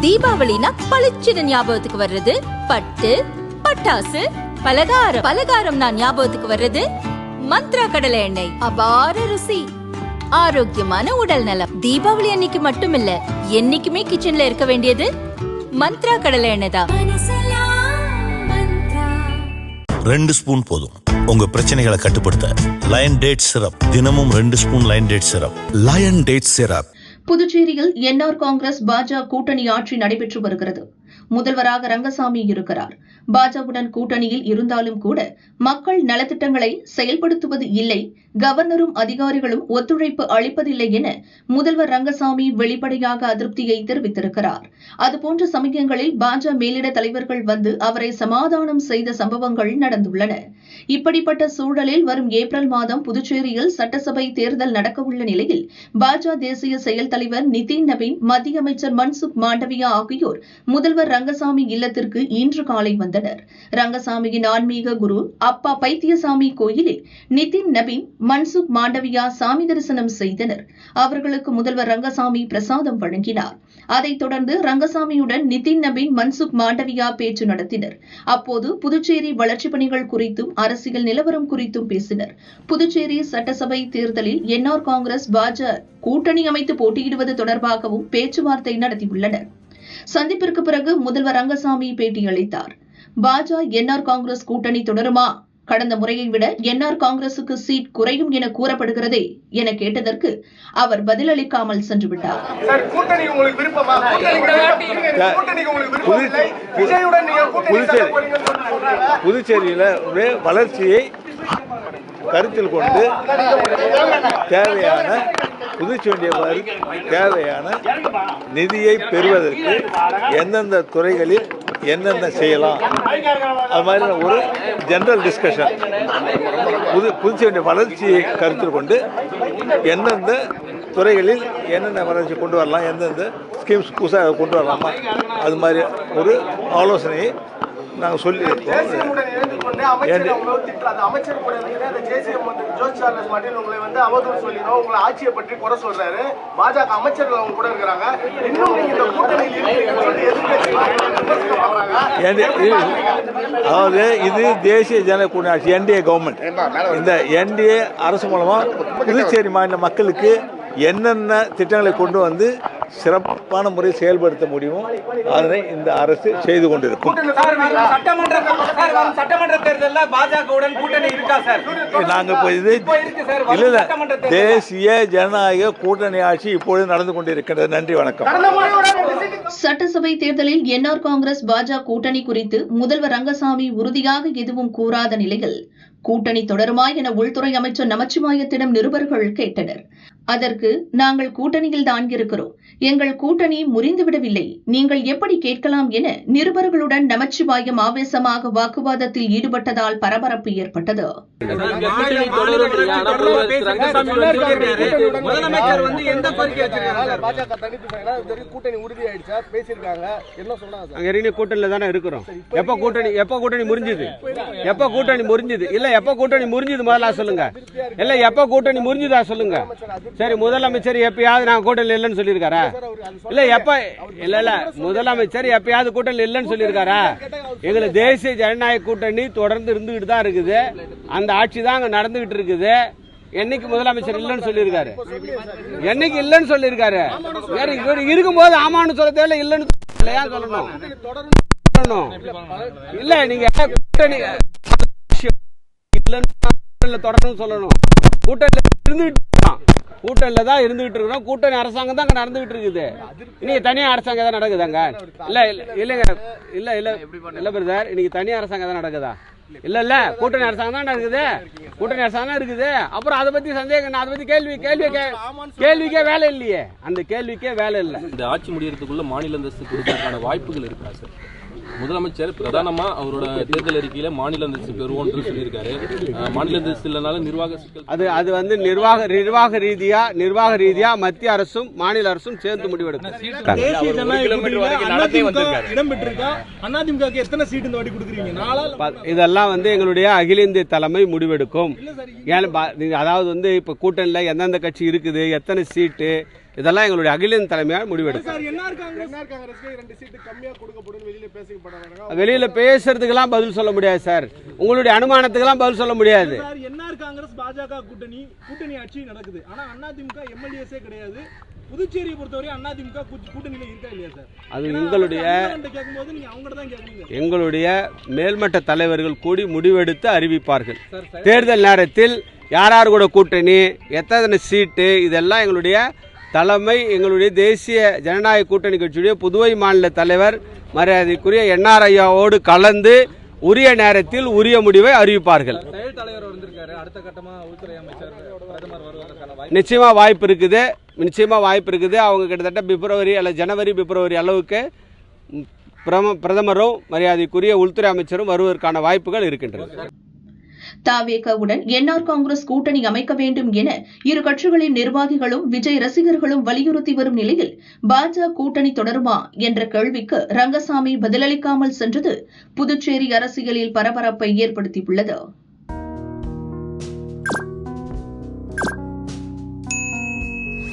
தீபாவளினா பளிச்சுன்னு ஞாபகத்துக்கு வர்றது பட்டு, பட்டாசு, பலகாரம். பலகாரம்னா ஞாபகத்துக்கு வர்றது மந்த்ரா கடலை எண்ணெய். அபார ருசி, ஆரோக்கியமான உடல் நலம். தீபாவளி அன்னைக்கு மட்டும் இல்ல, என்னைக்குமே கிச்சன்ல இருக்க வேண்டியது மந்த்ரா கடலை எண்ணெய் தான். 2 ஸ்பூன் போதும் உங்க பிரச்சனைகளை கட்டுப்படுத்த. லயன் டேட் சிரப், தினமும் 2 spoon lion date syrup. Lion date syrup. புதுச்சேரியில் என்ஆர் காங்கிரஸ் பாஜக கூட்டணி ஆட்சி நடைபெற்று வருகிறது. முதல்வராக ரங்கசாமி இருக்கிறார். பாஜகவுடன் கூட்டணியில் இருந்தாலும் கூட மக்கள் நலத்திட்டங்களை செயல்படுத்துவது இல்லை, கவர்னரும் அதிகாரிகளும் ஒத்துழைப்பு அளிப்பதில்லை என முதல்வர் ரங்கசாமி வெளிப்படையாக அதிருப்தியை தெரிவித்திருக்கிறார். அதுபோன்ற சமயங்களில் பாஜக மேலிட தலைவர்கள் வந்து அவரை சமாதானம் செய்த சம்பவங்கள் நடந்துள்ளன. இப்படிப்பட்ட சூழலில் வரும் ஏப்ரல் மாதம் புதுச்சேரியில் சட்டசபை தேர்தல் நடக்கவுள்ள நிலையில் பாஜக தேசிய செயல் தலைவர் நிதின் நவீன், மத்திய அமைச்சர் மன்சுக் மாண்டவியா ஆகியோர் முதல்வர் ரங்கசாமி இல்லத்திற்கு இன்று காலை வந்தனர். ரங்கசாமியின் ஆன்மீக குரு அப்பா பைத்தியசாமி கோயிலில் நிதின் நவீன், மன்சுக் மாண்டவியா சாமி தரிசனம் செய்தனர். அவர்களுக்கு முதல்வர் ரங்கசாமி பிரசாதம் வழங்கினார். அதைத் தொடர்ந்து ரங்கசாமியுடன் நிதின் நவீன், மன்சுக் மாண்டவியா பேச்சு நடத்தினர். அப்போது புதுச்சேரி வளர்ச்சிப் பணிகள் குறித்தும் அரசியல் நிலவரம் குறித்தும் பேசினர். புதுச்சேரி சட்டசபை தேர்தலில் என்ஆர் காங்கிரஸ் பாஜக கூட்டணி அமைத்து போட்டியிடுவது தொடர்பாகவும் பேச்சுவார்த்தை நடத்தியுள்ளனர். சந்திப்பிற்கு பிறகு முதல்வர் ரங்கசாமி பேட்டியளித்தார். பாஜக என்ஆர் காங்கிரஸ் கூட்டணி தொடருமா? கடந்த முறையை விட என்ஆர் காங்கிரசுக்கு சீட் குறையும் என கூறப்படுகிறதே என கேட்டதற்கு அவர் பதிலளிக்காமல் சென்று விட்டார். புதுச்சேரியில வளர்ச்சியை கருத்தில் கொண்டு தேவையான தேவையான நிதியை பெறுவதற்கு எந்தெந்த துறைகளில் என்னென்ன செய்யலாம், அது மாதிரி ஒரு ஜெனரல் டிஸ்கஷன். புதுச்சேரி வளர்ச்சியை கருத்தில் கொண்டு எந்தெந்த துறைகளில் என்னென்ன வளர்ச்சி கொண்டு வரலாம், எந்தெந்த ஸ்கீம்ஸ் புதுசாக கொண்டு வரலாமா, அது மாதிரி ஒரு ஆலோசனையை நாங்கள் சொல்லியிருக்கோம். அதாவது இது தேசிய ஜனநாயக கூட்டணி ஆட்சி, என்டிஏ கவர்மெண்ட். இந்த என்டிஏ அரசு மூலமா புதுச்சேரி மாநில மக்களுக்கு என்னென்ன திட்டங்களை கொண்டு வந்து சிறப்பான முறையில் செயல்படுத்த முடியுமோ அதனை இந்த அரசு செய்து கொண்டிருக்கும். தேசிய ஜனநாயக கூட்டணி ஆட்சி இப்பொழுது நடந்து கொண்டிருக்கிறது. நன்றி, வணக்கம். சட்டசபை தேர்தலில் என்ஆர் காங்கிரஸ் பாஜக கூட்டணி குறித்து முதல்வர் ரங்கசாமி உறுதியாக எதுவும் கூறாத நிலையில் கூட்டணி தொடருமா என உள்துறை அமைச்சர் நமச்சிவாயத்திடம் நிருபர்கள் கேட்டனர். அதற்கு, நாங்கள் கூட்டணியில் தான் இருக்கிறோம், எங்கள் கூட்டணி முறிந்துவிடவில்லை, நீங்கள் எப்படி கேட்கலாம் என நிருபர்களுடன் நமச்சிவாயம் ஆவேசமாக வாக்குவாதத்தில் ஈடுபட்டதால் பரபரப்பு ஏற்பட்டது. கூட்டணியில தானே இருக்கிறோம். எப்ப கூட்டணி முறிஞ்சது இல்ல, எப்ப கூட்டணி முறிஞ்சது முதல்ல சொல்லுங்க. இல்ல, எப்ப கூட்டணி முறிஞ்சதா சொல்லுங்க. சரி, முதலமைச்சர் எப்பயாவது நான் கூட்டணி இல்லைன்னு சொல்லியிருக்காரா? இல்ல, இல்ல முதலமைச்சர் எப்பயாவது கூட்டணி இல்லைன்னு சொல்லியிருக்காரா? எங்களுக்கு தேசிய ஜனநாயக கூட்டணி தொடர்ந்து இருந்துகிட்டு தான் இருக்குது. அந்த ஆட்சி தான் அங்க நடந்துகிட்டு இருக்குது. என்னைக்கு முதலமைச்சர் இல்லைன்னு சொல்லியிருக்காரு? என்னைக்கு இல்லைன்னு சொல்லியிருக்காரு? இருக்கும்போது ஆமான்னு சொல்ல தேவையில்ல, இல்லைன்னு சொல்லணும். இல்ல, நீங்க கூட்டணி தொடர்ந்து சொல்லணும். கூட்டணியில தான் இருந்துகிட்டு இருக்கிறோம். கூட்டணி அரசாங்கம் தான் நடந்துகிட்டு இருக்குது. இன்னைக்கு தனியார் அரசாங்கம் தான் நடக்குதாங்க? இல்லங்க, இல்ல பிரதர், இன்னைக்கு தனியார் அரசாங்கம் தான் நடக்குதா? இல்ல, கூட்டணி அரசாங்கம் தான் நடக்குது. கூட்டணி அரசாங்கம் தான் இருக்குது. அப்புறம் அதை பத்தி சந்தேகம், அதை பத்தி கேள்விக்கே வேலை இல்லையே. அந்த கேள்விக்கே வேலை இல்லை. இந்த ஆட்சி முடியறதுக்குள்ள மாநில அந்தஸ்து கொடுப்பதற்கான வாய்ப்புகள் இருக்கா சார்? முதலமைச்சர் பிரதானமா அவரோட தேர்தல் அறிக்கையில மாநில அந்தஸ்து பெறுவோம்னு சொல்லியிருக்காரு. மாநில அந்தஸ்து இல்லைனாலும் நிர்வாக சிக்கல். அது வந்து நிர்வாக ரீதியா மத்திய அரசும் மாநில அரசும் சேர்ந்து முடிவெடுக்கும். இதெல்லாம் வந்து எங்களுடைய அகில இந்திய தலைமை முடிவெடுக்கும். அதாவது வந்து இப்ப கூட்டணியில எந்தெந்த கட்சி இருக்குது, எத்தனை சீட்டு, இதெல்லாம் எங்களுடைய அகில இந்திய தலைமையால் முடிவெடுக்கும். வெளியில பேசுறதுக்கெல்லாம் பதில் சொல்ல முடியாது சார். உங்களுடைய அனுமானத்துக்கெல்லாம் பதில் சொல்ல முடியாது. என்ஆர் காங்கிரஸ் பாஜக கூட்டணி ஆட்சி நடக்குது. ஆனா அதிமுக எம்எல்ஏஸே கிடையாது. புதுச்சேரியை பொறுத்தவரை அதிமுக கூட்டணியில இருக்கா இல்லையா சார்? அது எங்களுடைய மேல்மட்ட தலைவர்கள் கூடி முடிவெடுத்து அறிவிப்பார்கள். தேர்தல் நேரத்தில் யார் கூட கூட்டணி, எத்தனை சீட்டு, இதெல்லாம் எங்களுடைய தலைமை, எங்களுடைய தேசிய ஜனநாயக கூட்டணி கட்சியுடைய புதுவை மாநில தலைவர் மரியாதைக்குரிய என்ஆர் ஐயாவோடு கலந்து உரிய நேரத்தில் உரிய முடிவை அறிவிப்பார்கள். நிச்சயமா வாய்ப்பு இருக்குது. அவங்க கிட்டத்தட்ட பிப்ரவரி அல்லது ஜனவரி பிப்ரவரி அளவுக்கு பிரதமரும் மரியாதைக்குரிய உள்துறை அமைச்சரும் வருவதற்கான வாய்ப்புகள் இருக்கின்றன. தவேகவுடன் என்ஆர் காங்கிரஸ் கூட்டணி அமைக்க வேண்டும் என இரு கட்சிகளின் நிர்வாகிகளும் விஜய் ரசிகர்களும் வலியுறுத்தி வரும் நிலையில் பாஜக கூட்டணி தொடருமா என்ற கேள்விக்கு ரங்கசாமி பதிலளிக்காமல் சென்றது புதுச்சேரி அரசியலில் பரபரப்பை ஏற்படுத்தியுள்ளது.